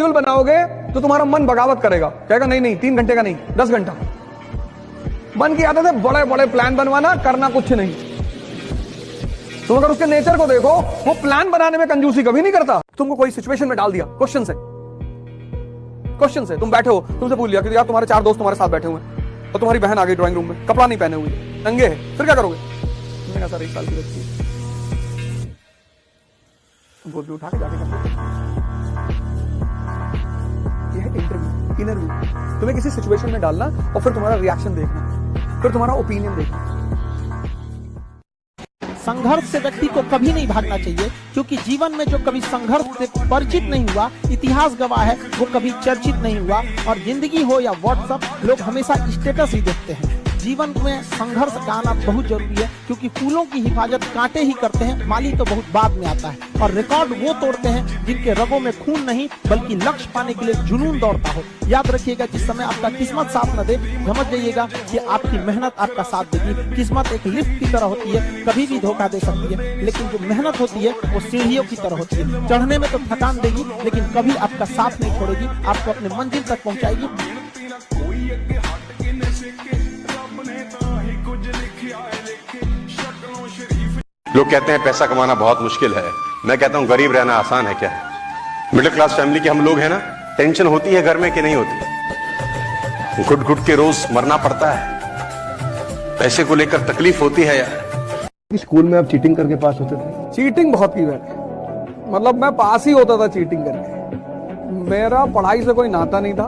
Schedule बनाओगे तो तुम्हारा मन बगावत करेगा, कहेगा नहीं नहीं 3 घंटे का नहीं 10 घंटा। मन की आदत है बड़े बड़े प्लान बनवाना, करना कुछ नहीं। तुम अगर उसके नेचर को देखो, वो प्लान बनाने में कंजूसी कभी नहीं करता। तुमको कोई सिचुएशन में डाल दिया क्वेश्चन से, तुम बैठे हो, तुमसे पूछ लिया कि यार तुम्हारे 4 दोस्त तुम्हारे साथ बैठे हुए हैं और तुम्हारी बहन आ गई ड्राइंग रूम में, कपड़ा नहीं पहने हुए, नंगे है, फिर क्या करोगे? तुमने कहा सर 1 साल की बच्ची, तुम बोल उठा के जाके ये है इंटरव्यू। तुम्हें किसी सिचुएशन में डालना और फिर तुम्हारा रिएक्शन देखना, फिर तुम्हारा ओपिनियन देखना। संघर्ष से व्यक्ति को कभी नहीं भागना चाहिए, क्योंकि जीवन में जो कभी संघर्ष से परिचित नहीं हुआ, इतिहास गवाह है, वो कभी चर्चित नहीं हुआ। और जिंदगी हो या व्हाट्सएप, लोग हमेशा स्टेटस ही देखते हैं। जीवन में संघर्ष का आना बहुत जरूरी है, क्योंकि फूलों की हिफाजत कांटे ही करते हैं, माली तो बहुत बाद में आता है। और रिकॉर्ड वो तोड़ते हैं जिनके रगों में खून नहीं बल्कि लक्ष्य पाने के लिए जुनून दौड़ता हो। याद रखिएगा, जिस समय आपका किस्मत साथ न दे, समझ जाइएगा कि आपकी मेहनत आपका साथ देगी। किस्मत एक लिफ्ट की तरह होती है, कभी भी धोखा दे सकती है, लेकिन जो मेहनत होती है वो सीढ़ियों की तरह होती है। चढ़ने में तो थकान देगी, लेकिन कभी आपका साथ नहीं छोड़ेगी, आपको अपने मंजिल तक पहुंचाएगी। लोग कहते हैं पैसा कमाना बहुत मुश्किल है, मैं कहता हूं गरीब रहना आसान है। क्या है, मिडिल क्लास फैमिली के हम लोग हैं ना, टेंशन होती है घर में कि नहीं होती? घुट घुट के रोज मरना पड़ता है, पैसे को लेकर तकलीफ होती है यार। स्कूल में आप चीटिंग करके पास होते थे? चीटिंग बहुत की मैंने, मतलब मैं पास ही होता था चीटिंग करके। मेरा पढ़ाई से कोई नाता नहीं था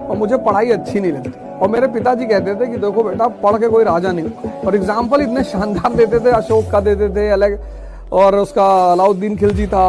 और मुझे पढ़ाई अच्छी नहीं लगती। और मेरे पिताजी कहते थे कि देखो बेटा, पढ़ के कोई राजा नहीं होता। और एग्जाम्पल इतने शानदार देते थे, अशोक का देते थे अलग, और उसका अलाउद्दीन खिलजी था,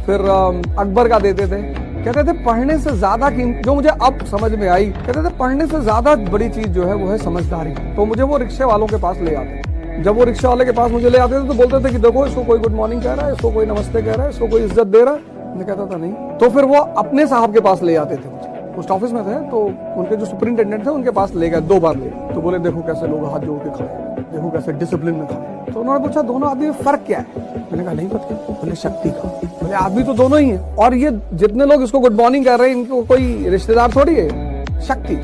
फिर अकबर का देते थे। कहते थे पढ़ने से ज्यादा जो मुझे अब समझ में आई, कहते थे पढ़ने से ज्यादा बड़ी चीज जो है वो है समझदारी। तो मुझे वो रिक्शे वालों के पास ले आते। जब वो रिक्शा वाले के पास मुझे ले आते थे तो बोलते थे कि देखो इसको कोई गुड मॉर्निंग कह रहा है, इसको कोई नमस्ते कह रहा है, इसको कोई इज्जत दे रहा है। मैं कहता था नहीं। तो फिर वो अपने साहब के पास ले आते थे। पोस्ट ऑफिस में थे तो उनके जो सुपरिंटेंडेंट थे उनके पास ले गए, 2 बार ले। तो बोले देखो कैसे लोग हाथ जोड़ के खड़े, देखो कैसे डिसिप्लिन में खड़े। तो उन्होंने पूछा दोनों आदमी में फर्क क्या है? मैंने कहा नहीं पता। बोले शक्ति का। बोले आदमी तो दोनों ही है, और ये जितने लोग इसको गुड मॉर्निंग कर रहे हैं इनको कोई रिश्तेदार थोड़ी है। शक्ति।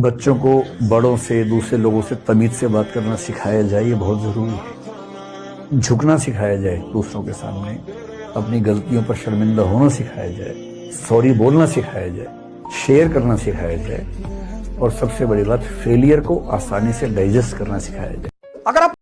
बच्चों को बड़ों से, दूसरे लोगों से तमीज से बात करना सिखाया जाए, ये बहुत जरूरी है। झुकना सिखाया जाए दूसरों के सामने, अपनी गलतियों पर शर्मिंदा होना सिखाया जाए, सॉरी बोलना सिखाया जाए, शेयर करना सिखाया जाए, और सबसे बड़ी बात फेलियर को आसानी से डाइजेस्ट करना सिखाया जाए। अगर आप